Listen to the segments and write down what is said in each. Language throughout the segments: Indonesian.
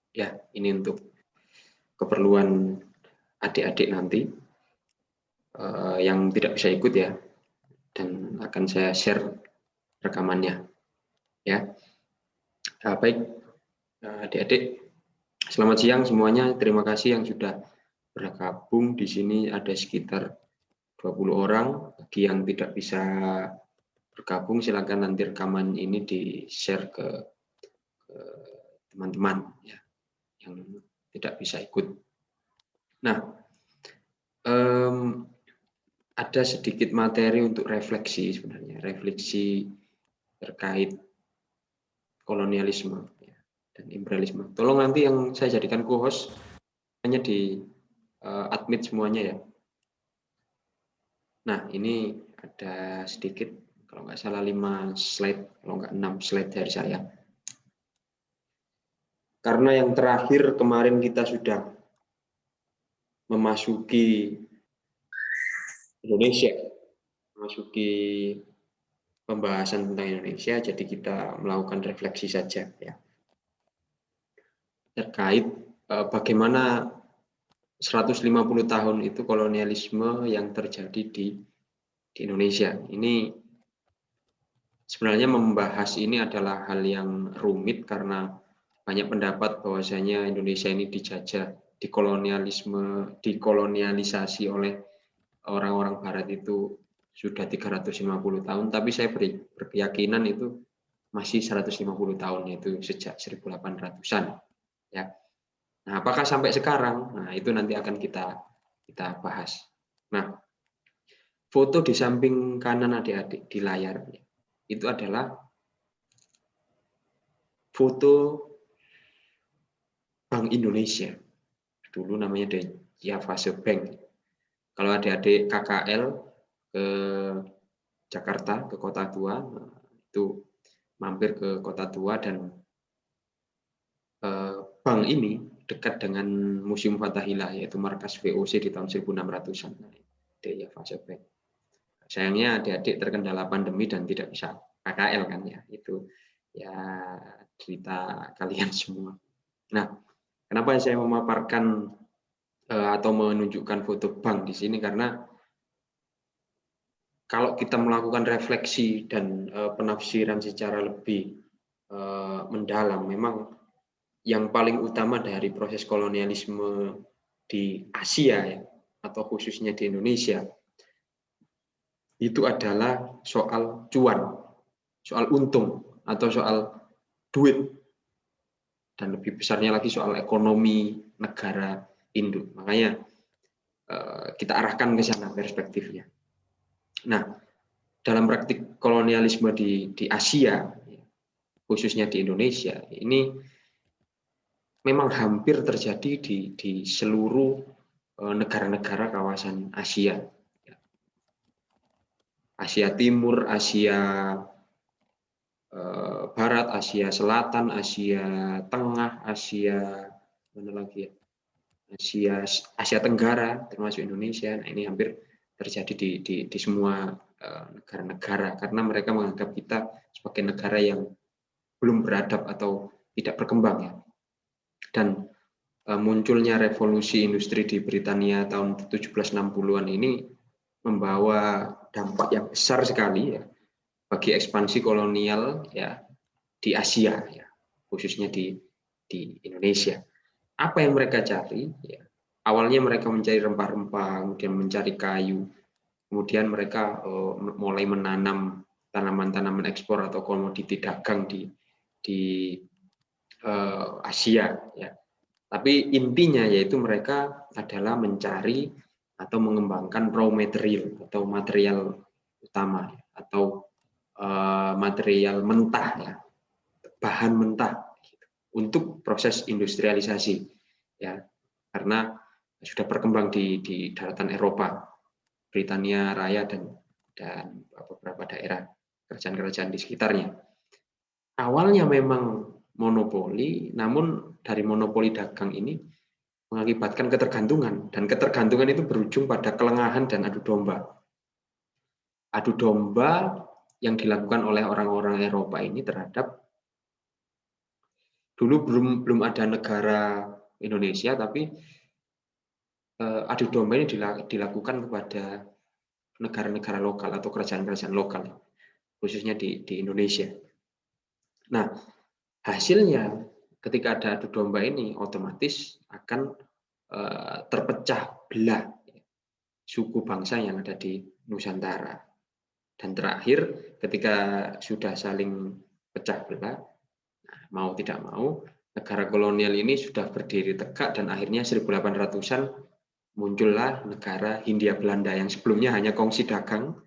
Ya, ini untuk keperluan adik-adik nanti yang tidak bisa ikut ya, dan akan saya share rekamannya ya. Baik, adik-adik, selamat siang semuanya. Terima kasih yang sudah bergabung. Di sini ada sekitar 20 orang. Bagi yang tidak bisa bergabung, silakan nanti rekaman ini di-share ke teman-teman ya, yang tidak bisa ikut. Nah, ada sedikit materi untuk refleksi sebenarnya, refleksi terkait kolonialisme ya, dan imperialisme. Tolong nanti yang saya jadikan co-host hanya di admit semuanya ya. Nah, ini ada sedikit, kalau nggak salah 5 slide, kalau nggak 6 slide dari saya. Karena yang terakhir kemarin kita sudah memasuki Indonesia, memasuki pembahasan tentang Indonesia, jadi kita melakukan refleksi saja ya, terkait bagaimana 150 tahun itu kolonialisme yang terjadi di Indonesia. Ini sebenarnya membahas ini adalah hal yang rumit karena banyak pendapat bahwasanya Indonesia ini dijajah, dikolonialisasi oleh orang-orang barat itu sudah 350 tahun, tapi saya berkeyakinan itu masih 150 tahun, yaitu sejak 1800-an ya. Nah, apakah sampai sekarang? Nah, itu nanti akan kita bahas. Nah, foto di samping kanan adik-adik di layar itu adalah foto Bank Indonesia. Dulu namanya The Javase Bank. Kalau adik-adik KKL ke Jakarta, ke Kota Tua, itu mampir ke Kota Tua, dan bank ini dekat dengan Museum Fathahillah, yaitu markas VOC di tahun 1600-an. The Javase Bank. Sayangnya adik-adik terkendala pandemi dan tidak bisa KKL kan ya, itu ya cerita kalian semua. Nah, kenapa saya memaparkan atau menunjukkan foto bank di sini, karena kalau kita melakukan refleksi dan penafsiran secara lebih mendalam, memang yang paling utama dari proses kolonialisme di Asia ya, atau khususnya di Indonesia, itu adalah soal cuan, soal untung, atau soal duit, dan lebih besarnya lagi soal ekonomi negara induk. Makanya kita arahkan ke sana perspektifnya. Nah, dalam praktik kolonialisme di Asia, khususnya di Indonesia, ini memang hampir terjadi di seluruh negara-negara kawasan Asia. Asia Timur, Asia Barat, Asia Selatan, Asia Tengah, Asia mana lagi ya? Asia Tenggara, termasuk Indonesia. Nah, ini hampir terjadi di semua negara-negara, karena mereka menganggap kita sebagai negara yang belum beradab atau tidak berkembang ya. Dan munculnya revolusi industri di Britania tahun 1760-an ini membawa dampak yang besar sekali ya bagi ekspansi kolonial ya di Asia ya, khususnya di Indonesia. Apa yang mereka cari ya? Awalnya mereka mencari rempah-rempah, kemudian mencari kayu, kemudian mereka mulai menanam tanaman-tanaman ekspor atau komoditi dagang di Asia ya. Tapi intinya yaitu mereka adalah mencari atau mengembangkan raw material atau material utama atau material mentah ya, bahan mentah untuk proses industrialisasi ya, karena sudah berkembang di daratan Eropa, Britania Raya dan beberapa daerah kerajaan-kerajaan di sekitarnya. Awalnya memang monopoli, namun dari monopoli dagang ini mengakibatkan ketergantungan, dan ketergantungan itu berujung pada kelengahan dan adu domba. Adu domba yang dilakukan oleh orang-orang Eropa ini terhadap dulu belum ada negara Indonesia, tapi adu domba ini dilakukan kepada negara-negara lokal atau kerajaan-kerajaan lokal, khususnya di Indonesia. Nah, hasilnya ketika ada adu domba ini otomatis akan terpecah belah suku bangsa yang ada di Nusantara. Dan terakhir, ketika sudah saling pecah belah, mau tidak mau, negara kolonial ini sudah berdiri tegak dan akhirnya 1800-an muncullah negara Hindia Belanda yang sebelumnya hanya kongsi dagang,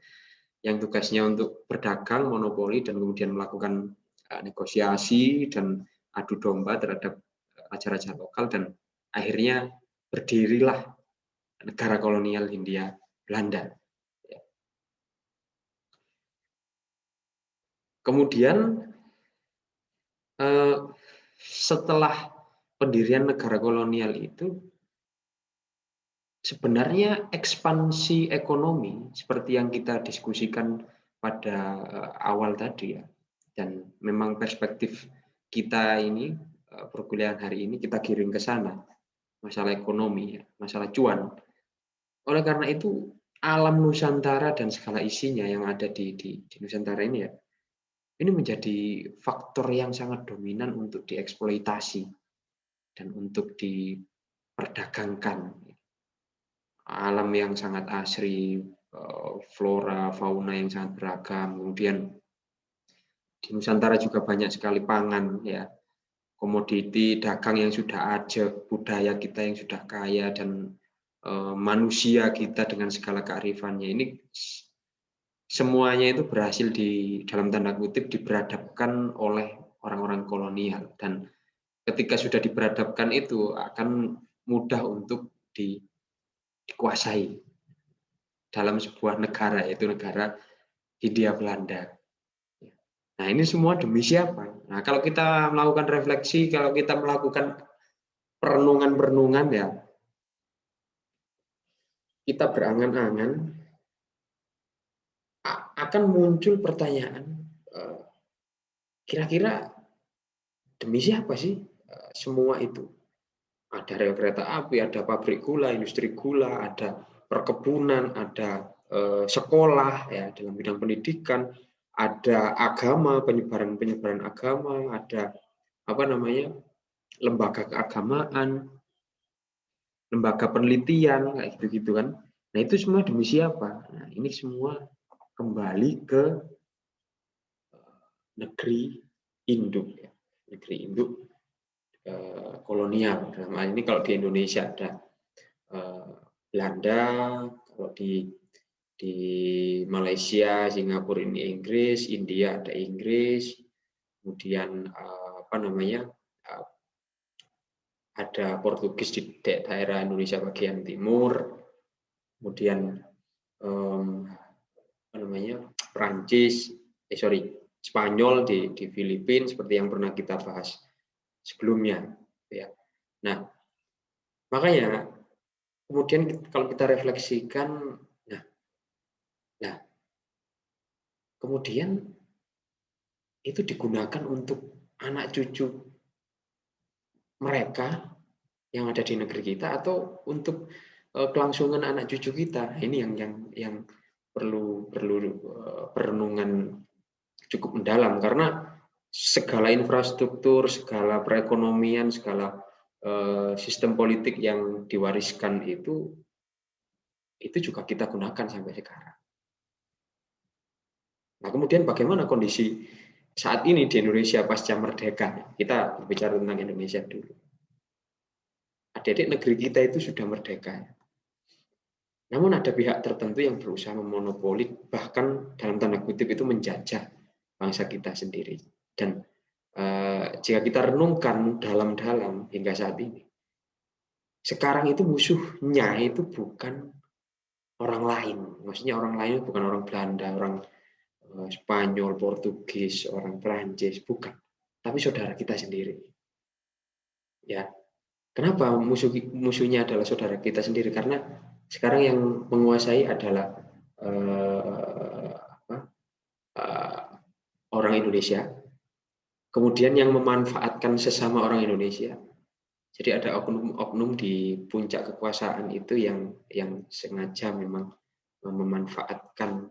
yang tugasnya untuk berdagang, monopoli, dan kemudian melakukan negosiasi dan adu domba terhadap raja-raja lokal, dan akhirnya berdirilah negara kolonial Hindia Belanda. Kemudian setelah pendirian negara kolonial itu, sebenarnya ekspansi ekonomi seperti yang kita diskusikan pada awal tadi ya, dan memang perspektif kita ini perkuliahan hari ini kita giring ke sana, masalah ekonomi, masalah cuan. Oleh karena itu alam Nusantara dan segala isinya yang ada di Nusantara ini ya, ini menjadi faktor yang sangat dominan untuk dieksploitasi dan untuk diperdagangkan. Alam yang sangat asri, flora, fauna yang sangat beragam. Kemudian di Nusantara juga banyak sekali pangan, ya, komoditi dagang yang sudah ajeg, budaya kita yang sudah kaya, dan manusia kita dengan segala kearifannya. Ini semuanya itu berhasil dalam tanda kutip diberadabkan oleh orang-orang kolonial, dan ketika sudah diberadabkan itu akan mudah untuk dikuasai dalam sebuah negara, yaitu negara Hindia Belanda. Nah, ini semua demi siapa? Nah, kalau kita melakukan refleksi, kalau kita melakukan perenungan-perenungan ya, kita berangan-angan akan muncul pertanyaan, kira-kira demi siapa sih semua itu? Ada rel kereta api, ada pabrik gula, industri gula, ada perkebunan, ada sekolah ya dalam bidang pendidikan, ada agama, penyebaran agama, ada apa namanya, lembaga keagamaan, lembaga penelitian, kayak gitu-gitu kan. Nah, itu semua demi siapa? Nah, ini semua kembali ke negeri induk ya. Negeri induk kolonial. Dalam hal ini kalau di Indonesia ada Belanda, kalau di Malaysia, Singapura ini Inggris, India ada Inggris, kemudian apa namanya, ada Portugis di daerah Indonesia bagian timur, kemudian apa namanya, Prancis, Spanyol di Filipina, seperti yang pernah kita bahas sebelumnya, ya. Nah, makanya kemudian kalau kita refleksikan, nah, kemudian itu digunakan untuk anak cucu mereka yang ada di negeri kita atau untuk kelangsungan anak cucu kita. Ini yang perlu perenungan cukup mendalam, karena segala infrastruktur, segala perekonomian, segala sistem politik yang diwariskan itu juga kita gunakan sampai sekarang. Nah, kemudian bagaimana kondisi saat ini di Indonesia pasca merdeka? Kita berbicara tentang Indonesia dulu. Adik-adik negeri kita itu sudah merdeka. Namun ada pihak tertentu yang berusaha memonopoli, bahkan dalam tanda kutip itu menjajah bangsa kita sendiri. Dan jika kita renungkan dalam-dalam hingga saat ini, sekarang itu musuhnya itu bukan orang lain. Maksudnya orang lain bukan orang Belanda, orang Spanyol, Portugis, orang Perancis, bukan. Tapi saudara kita sendiri. Ya, kenapa musuhnya adalah saudara kita sendiri? Karena sekarang yang menguasai adalah orang Indonesia, Kemudian yang memanfaatkan sesama orang Indonesia. Jadi ada oknum-oknum di puncak kekuasaan itu yang sengaja memang memanfaatkan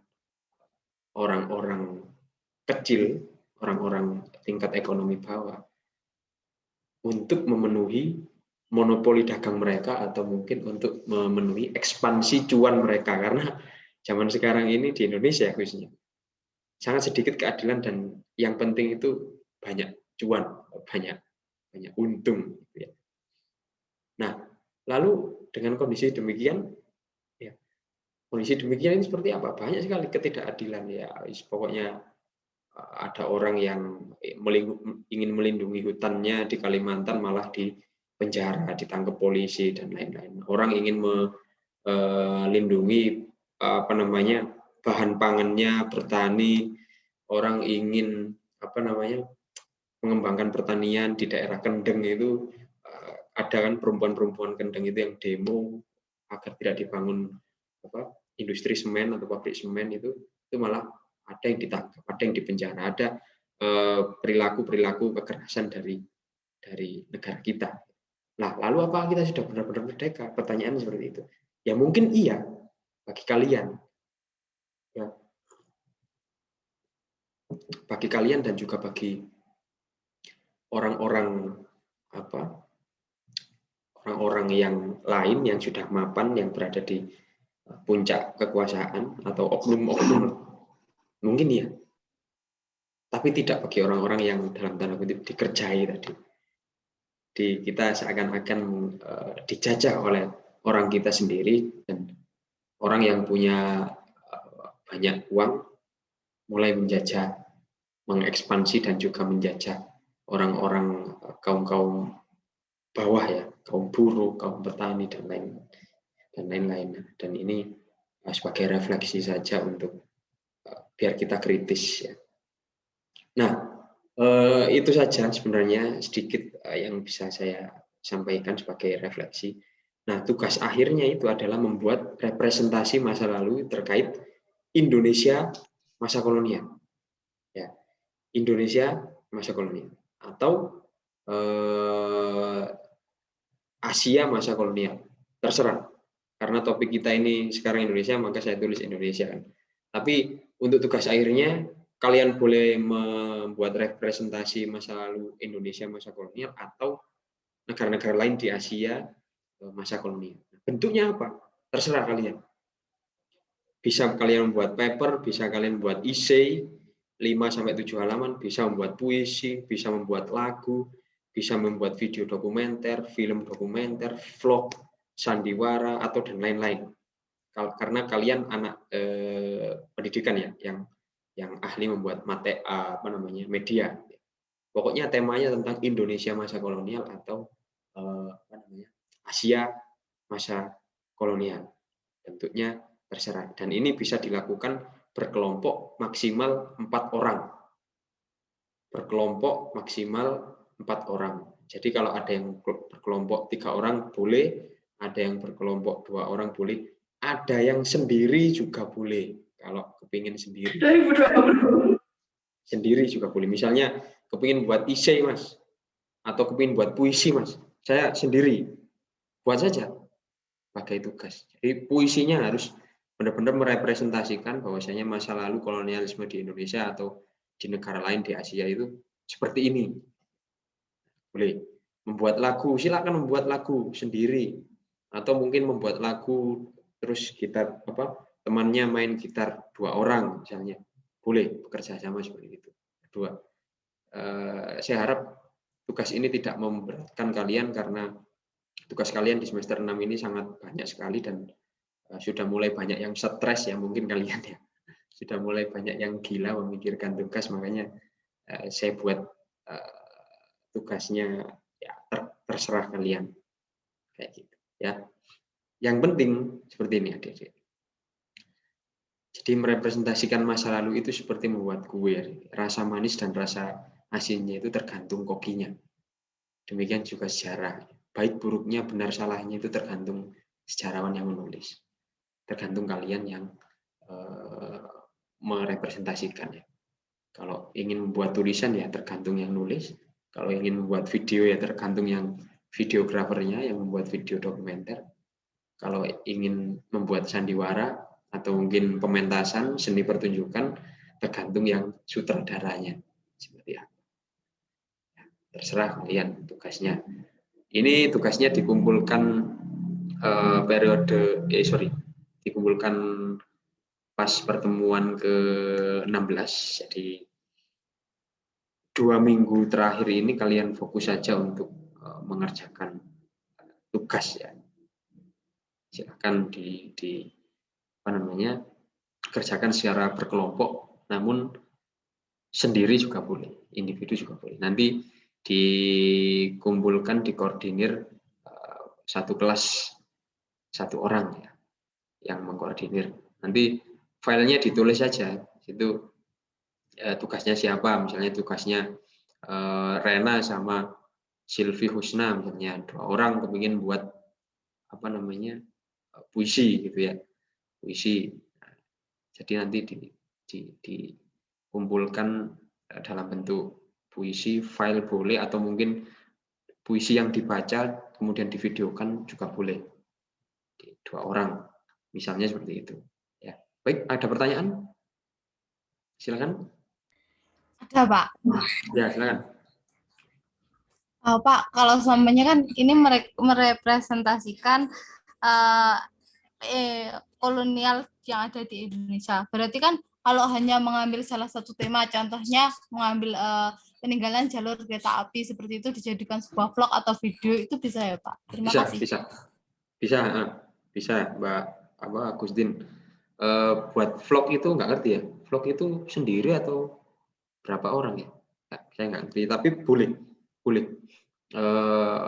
orang-orang kecil, orang-orang tingkat ekonomi bawah untuk memenuhi monopoli dagang mereka atau mungkin untuk memenuhi ekspansi cuan mereka, karena zaman sekarang ini di Indonesia khususnya sangat sedikit keadilan dan yang penting itu banyak cuan, banyak untung gitu ya. Nah, lalu dengan kondisi demikian ya, kondisi demikian ini seperti apa? Banyak sekali ketidakadilan ya. Pokoknya ada orang yang ingin melindungi hutannya di Kalimantan malah di penjara, ditangkap polisi dan lain-lain. Orang ingin melindungi apa namanya bahan pangannya, bertani, orang ingin apa namanya mengembangkan pertanian di daerah Kendeng itu ada kan perempuan-perempuan Kendeng itu yang demo agar tidak dibangun industri semen atau pabrik semen itu malah ada yang ditangkap, ada yang dipenjara, ada perilaku-perilaku kekerasan dari negara kita. Nah, lalu apa kita sudah benar-benar merdeka? Pertanyaan seperti itu. Ya mungkin iya bagi kalian, ya, bagi kalian dan juga bagi orang-orang orang-orang yang lain yang sudah mapan, yang berada di puncak kekuasaan atau oknum-oknum, mungkin ya. Tapi tidak bagi orang-orang yang dalam tanda kutip dikerjai tadi. Kita seakan-akan dijajah oleh orang kita sendiri, dan orang yang punya banyak uang mulai menjajah, mengekspansi dan juga menjajah orang-orang kaum-kaum bawah ya, kaum buruh, kaum petani dan lain-lain. Dan ini sebagai refleksi saja untuk biar kita kritis ya. Nah, itu saja sebenarnya sedikit yang bisa saya sampaikan sebagai refleksi. Nah, tugas akhirnya itu adalah membuat representasi masa lalu terkait Indonesia masa kolonial. Ya, Indonesia masa kolonial atau Asia masa kolonial. Terserah. Karena topik kita ini sekarang Indonesia, maka saya tulis Indonesia kan. Tapi untuk tugas akhirnya kalian boleh membuat representasi masa lalu Indonesia masa kolonial atau negara-negara lain di Asia masa kolonial. Bentuknya apa? Terserah kalian. Bisa kalian membuat paper, bisa kalian membuat essay 5-7 halaman, bisa membuat puisi, bisa membuat lagu, bisa membuat video dokumenter, film dokumenter, vlog, sandiwara atau dan lain-lain. Karena kalian anak pendidikan ya, yang ahli membuat media. Pokoknya temanya tentang Indonesia masa kolonial atau Asia masa kolonial. Bentuknya terserah. Dan ini bisa dilakukan berkelompok maksimal 4 orang. Berkelompok maksimal 4 orang. Jadi kalau ada yang berkelompok 3 orang boleh, ada yang berkelompok 2 orang boleh, ada yang sendiri juga boleh. Kalau kepingin sendiri. Sendiri juga boleh. Misalnya kepingin buat essay Mas, atau kepingin buat puisi Mas, saya sendiri. Buat saja pakai tugas. Jadi puisinya harus benar-benar merepresentasikan bahwasanya masa lalu kolonialisme di Indonesia atau di negara lain di Asia itu seperti ini. Boleh. Membuat lagu, silakan membuat lagu sendiri, atau mungkin membuat lagu terus gitar temannya main gitar 2 orang misalnya. Boleh bekerja sama seperti itu. Kedua, saya harap tugas ini tidak memberatkan kalian, karena tugas kalian di semester 6 ini sangat banyak sekali dan sudah mulai banyak yang stres ya mungkin kalian ya. Sudah mulai banyak yang gila memikirkan tugas, makanya saya buat tugasnya ya terserah kalian kayak gitu ya. Yang penting seperti ini adik-adik. Jadi merepresentasikan masa lalu itu seperti membuat kue, rasa manis dan rasa asinnya itu tergantung kokinya. Demikian juga sejarah, baik buruknya, benar salahnya itu tergantung sejarawan yang menulis, tergantung kalian yang merepresentasikannya. Kalau ingin membuat tulisan ya tergantung yang nulis. Kalau ingin membuat video ya tergantung yang videografernya yang membuat video dokumenter. Kalau ingin membuat sandiwara atau mungkin pementasan, seni pertunjukan, tergantung yang sutradaranya. Seperti apa. Terserah kalian tugasnya. Ini tugasnya dikumpulkan dikumpulkan pas pertemuan ke-16. Jadi 2 minggu terakhir ini kalian fokus saja untuk mengerjakan tugas ya. Silakan kerjakan secara berkelompok, namun sendiri juga boleh, individu juga boleh. Nanti dikumpulkan, dikoordinir satu kelas satu orang ya yang mengkoordinir. Nanti filenya ditulis saja. Itu tugasnya siapa, misalnya tugasnya Rena sama Silvi Husna misalnya, 2 orang kepingin buat puisi gitu ya, puisi. Jadi nanti dikumpulkan dalam bentuk puisi, file boleh, atau mungkin puisi yang dibaca kemudian divideokan juga boleh. 2 orang, misalnya seperti itu. Ya, baik. Ada pertanyaan? Silakan. Ada, Pak. Ya, silakan. Pak, kalau semuanya kan ini merepresentasikan kolonial yang ada di Indonesia. Berarti kan kalau hanya mengambil salah satu tema, contohnya mengambil peninggalan jalur kereta api seperti itu dijadikan sebuah vlog atau video, itu bisa ya Pak? Terima kasih. Bisa Mbak Agustin. Buat vlog itu nggak ngerti ya. Vlog itu sendiri atau berapa orang ya? Saya nggak ngerti. Tapi boleh.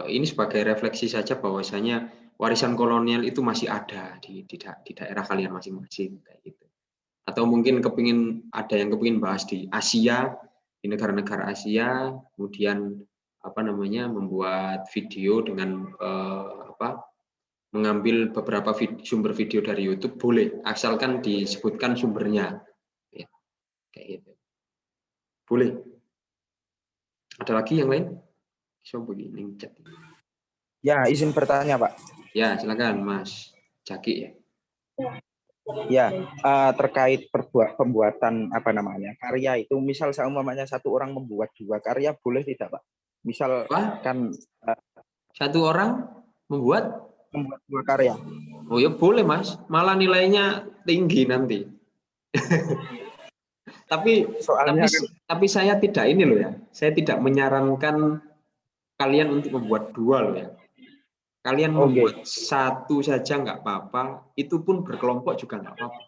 Ini sebagai refleksi saja bahwasanya warisan kolonial itu masih ada di daerah kalian masing-masing kayak gitu. Atau mungkin ada yang kepingin bahas di Asia, di negara-negara Asia, kemudian membuat video dengan mengambil beberapa sumber video dari YouTube, boleh, asalkan disebutkan sumbernya, ya, kayak gitu. Boleh. Ada lagi yang lain? Ya, izin bertanya, Pak. Ya, silakan Mas Jaki ya. Ya, terkait pembuatan karya itu, misal seumpamanya satu orang membuat 2 karya, boleh tidak, Pak? Misal kan satu orang membuat 2 karya. Oh ya boleh Mas, malah nilainya tinggi nanti. tapi saya tidak ini loh ya, saya tidak menyarankan kalian untuk membuat 2 loh ya. Kalian membuat 1 saja nggak apa-apa, itu pun berkelompok juga nggak apa-apa.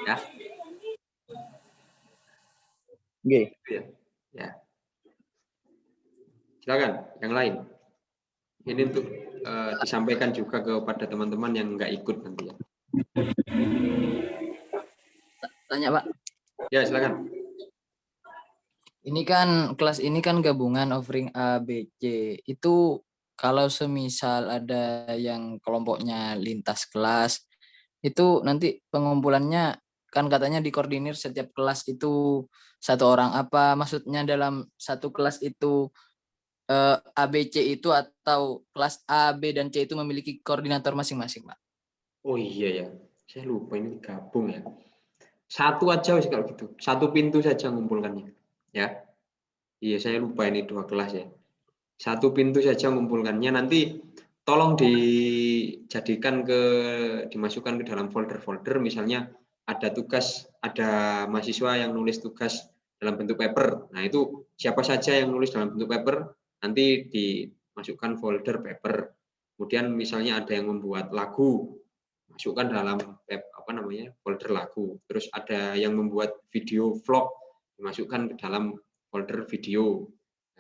Ya. Ya. Silakan, yang lain. Ini untuk disampaikan juga kepada teman-teman yang nggak ikut nanti ya. Tanya Pak. Ya silakan. Ini kan kelas ini kan gabungan offering A, B, C. Itu kalau semisal ada yang kelompoknya lintas kelas, itu nanti pengumpulannya kan katanya dikoordinir setiap kelas itu 1 orang. Apa maksudnya dalam satu kelas itu A, B, C itu, atau kelas A, B, dan C itu memiliki koordinator masing-masing, Pak? Oh iya ya, saya lupa ini gabung ya. 1 aja sih kalau gitu, 1 pintu saja ngumpulkannya. Ya, iya saya lupa ini 2 kelas ya. 1 pintu saja ngumpulkannya, nanti tolong dimasukkan ke dalam folder-folder, misalnya ada tugas, ada mahasiswa yang nulis tugas dalam bentuk paper. Nah itu siapa saja yang nulis dalam bentuk paper, nanti dimasukkan folder paper. Kemudian misalnya ada yang membuat lagu, masukkan dalam folder lagu. Terus ada yang membuat video vlog, dimasukkan ke dalam folder video.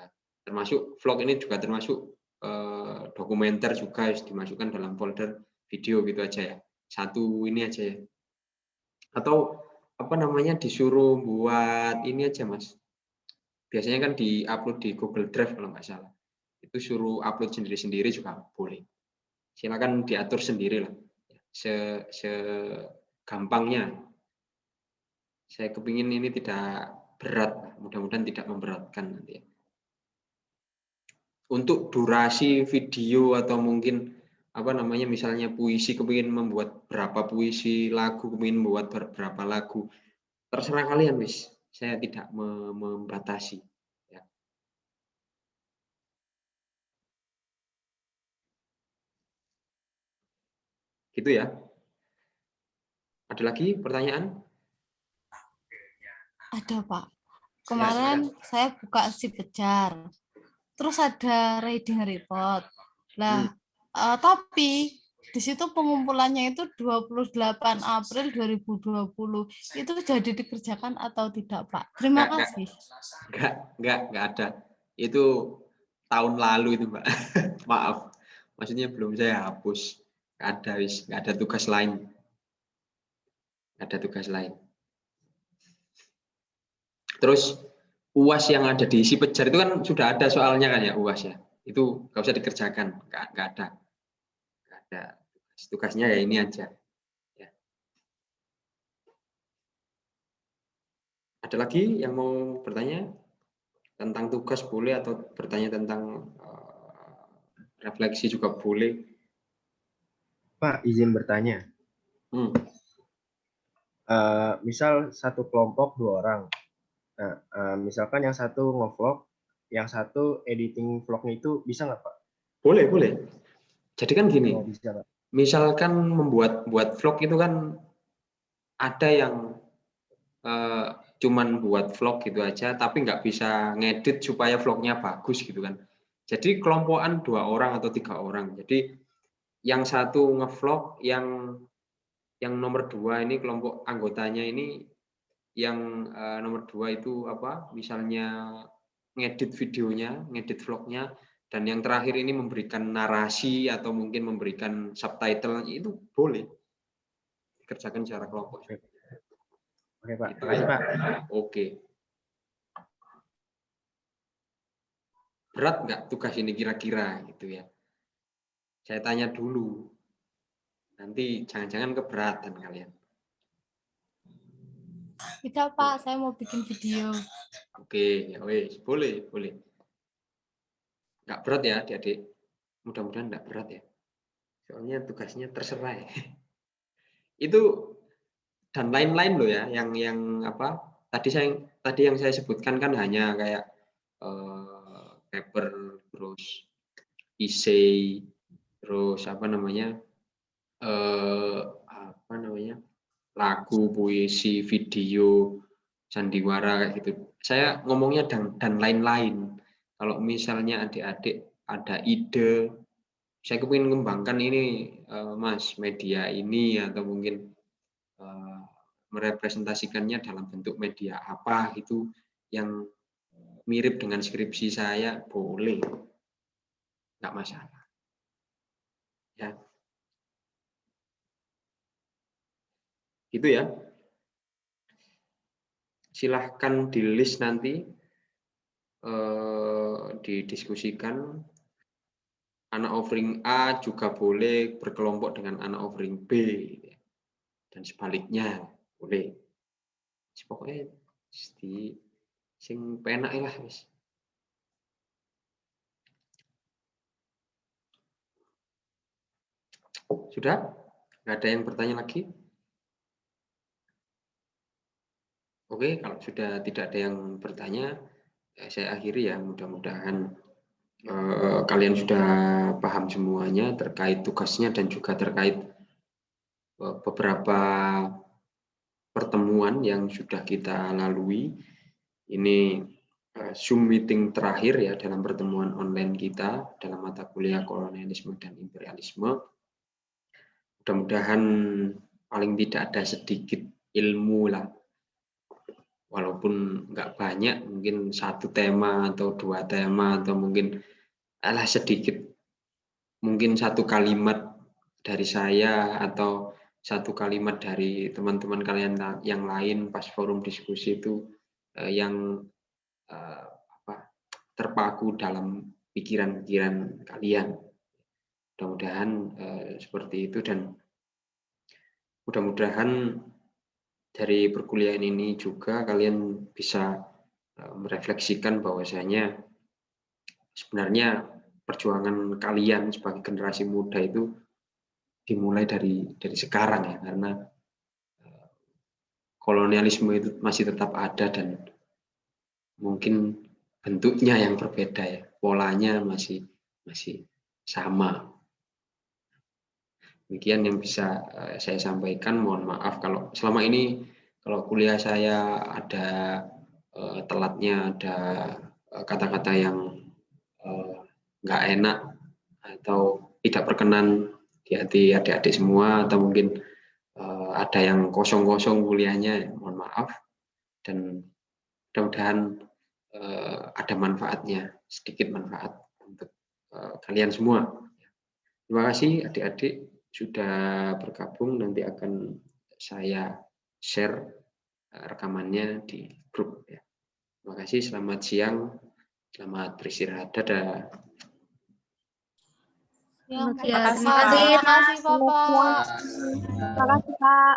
Nah, termasuk vlog ini juga termasuk dokumenter juga, dimasukkan dalam folder video gitu aja ya. 1 ini aja ya. Atau disuruh buat ini aja Mas. Biasanya kan di-upload di Google Drive kalau nggak salah. Itu suruh upload sendiri-sendiri juga boleh. Silakan diatur sendiri lah. Segampangnya. Saya kepingin ini tidak berat, mudah-mudahan tidak memberatkan nanti ya. Untuk durasi video atau mungkin apa namanya misalnya puisi, kepingin membuat berapa puisi, lagu kepingin membuat berapa lagu, terserah kalian wis. Saya tidak membatasi ya. Gitu ya. Ada lagi pertanyaan? Ada, Pak. Kemarin saya buka si Kejar. Terus ada reading report. Lah, tapi di situ pengumpulannya itu 28 April 2020. Itu jadi dikerjakan atau tidak, Pak? Terima kasih. Enggak ada. Itu tahun lalu itu, Mbak. Maaf. Maksudnya belum saya hapus. Enggak ada tugas lain. Enggak ada tugas lain. Terus UAS yang ada di si Pejar itu kan sudah ada soalnya kan ya, UAS ya. Itu nggak usah dikerjakan, nggak ada. Tugasnya ya ini aja. Ya. Ada lagi yang mau bertanya tentang tugas boleh, atau bertanya tentang refleksi juga boleh. Pak, izin bertanya. Misal satu kelompok 2 orang. Nah, misalkan yang satu nge-vlog, yang satu editing vlognya itu bisa nggak, Pak? Boleh. Jadi kan gini, bisa, Pak. Misalkan buat vlog itu kan ada yang cuman buat vlog gitu aja, tapi nggak bisa ngedit supaya vlognya bagus gitu kan. Jadi kelompokan 2 orang atau 3 orang. Jadi yang satu nge-vlog, yang nomor 2 ini kelompok anggotanya ini, yang nomor 2 itu apa? Misalnya ngedit videonya, ngedit vlognya, dan yang terakhir ini memberikan narasi atau mungkin memberikan subtitle, itu boleh dikerjakan secara kelompok. Oke, Pak. Gitu Makasih, ya. Pak. Oke. Berat nggak tugas ini kira-kira gitu ya? Saya tanya dulu. Nanti jangan-jangan keberatan kalian. Tidak, Pak, saya mau bikin video. Oke, ya wes, boleh. Nggak berat ya, adik-adik. Mudah-mudahan nggak berat ya. Soalnya tugasnya terserah ya. Itu dan lain-lain loh ya, yang apa? Tadi yang saya sebutkan kan hanya kayak paper, terus essay, terus apa namanya? Lagu, puisi, video, sandiwara kayak gitu. Saya ngomongnya dan lain-lain. Kalau misalnya adik-adik ada ide, saya kepingin mengembangkan ini, Mas, media ini, atau mungkin merepresentasikannya dalam bentuk media apa gitu yang mirip dengan skripsi saya, boleh, nggak masalah. Ya, gitu ya. Silahkan di list nanti, didiskusikan. Anak offering A juga boleh berkelompok dengan anak offering B, dan sebaliknya boleh. Pokoknya sing penak lah wis. Sudah? Nggak ada yang bertanya lagi? Oke, kalau sudah tidak ada yang bertanya, saya akhiri ya. Mudah-mudahan kalian sudah paham semuanya terkait tugasnya dan juga terkait beberapa pertemuan yang sudah kita lalui. Ini Zoom meeting terakhir ya dalam pertemuan online kita dalam mata kuliah kolonialisme dan imperialisme. Mudah-mudahan paling tidak ada sedikit ilmu lah, walaupun nggak banyak, mungkin 1 tema atau 2 tema, atau mungkin sedikit, mungkin 1 kalimat dari saya atau 1 kalimat dari teman-teman kalian yang lain pas forum diskusi itu yang terpaku dalam pikiran-pikiran kalian. Mudah-mudahan seperti itu, dan mudah-mudahan dari perkuliahan ini juga kalian bisa merefleksikan bahwasanya sebenarnya perjuangan kalian sebagai generasi muda itu dimulai dari sekarang ya, karena kolonialisme itu masih tetap ada dan mungkin bentuknya yang berbeda ya, polanya masih sama. Demikian yang bisa saya sampaikan. Mohon maaf kalau selama ini kalau kuliah saya ada telatnya, ada kata-kata yang nggak enak atau tidak berkenan di hati adik-adik semua, atau mungkin ada yang kosong-kosong kuliahnya, mohon maaf, dan mudah-mudahan ada manfaatnya, sedikit manfaat untuk kalian semua. Terima kasih adik-adik sudah bergabung. Nanti akan saya share rekamannya di grup ya. Terima kasih, selamat siang, selamat beristirahat, dadah. Ya, Terima terima kasih Bapak. Terima kasih, Pak.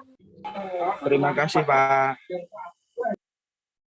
Terima kasih, Pak.